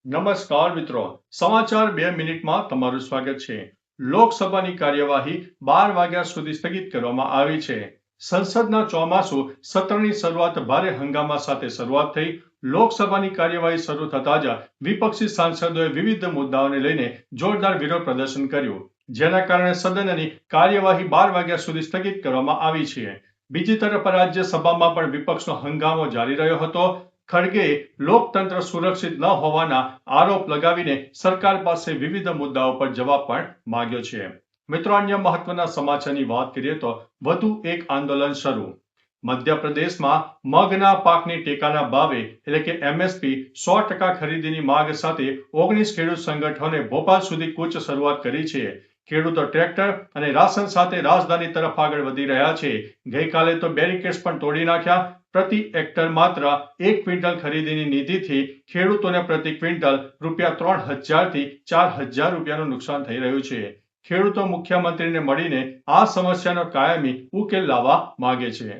નમસ્કાર મિત્રો, સમાચાર 2 મિનિટમાં તમારું સ્વાગત છે. લોકસભાની કાર્યવાહી 12 વાગ્યા સુધી સ્થગિત કરવામાં આવી છે. સંસદના ચોમાસુ સત્રની શરૂઆત ભારે હંગામા સાથે શરૂઆત થઈ. લોકસભાની કાર્યવાહી શરૂ થતાં જ વિપક્ષી સાંસદોએ વિવિધ મુદ્દાઓને લઈને જોરદાર વિરોધ પ્રદર્શન કર્યું, જેના કારણે સદનની કાર્યવાહી 12 વાગ્યા સુધી સ્થગિત કરવામાં આવી છે. બીજી તરફ રાજ્યસભામાં પણ વિપક્ષનો હંગામો જારી રહ્યો હતો. ખડગેએ લોકતંત્ર સુરક્ષિત ન હોવાના આરોપ લગાવીને સરકાર પાસે વિવિધ મુદ્દાઓ પર જવાબ પણ માંગ્યો છે. મિત્રો, અન્ય મહત્વના સમાચારની વાત કરીએ તો વધુ એક આંદોલન શરૂ. મધ્યપ્રદેશમાં મગના પાકની ટેકાના ભાવે એટલે કે MSP 100% ખરીદીની માંગ સાથે 19 ખેડૂત સંગઠનોએ ભોપાલ સુધી કૂચ શરૂઆત કરી છે. ખેડૂતો ટ્રેક્ટર અને રાશન સાથે રાજધાની તરફ આગળ વધી રહ્યા છે. ગઈકાલે તો બેરિકેડ્સ પણ તોડી નાખ્યા. પ્રતિ હેક્ટર માત્ર 1 ક્વિન્ટલ ખરીદીની નીતિથી ખેડૂતોને પ્રતિ ક્વિન્ટલ ₹3000 થી ₹4000 નુકસાન થઈ રહ્યું છે. ખેડૂતો મુખ્યમંત્રીને મળીને આ સમસ્યાનો કાયમી ઉકેલ લાવવા માંગે છે.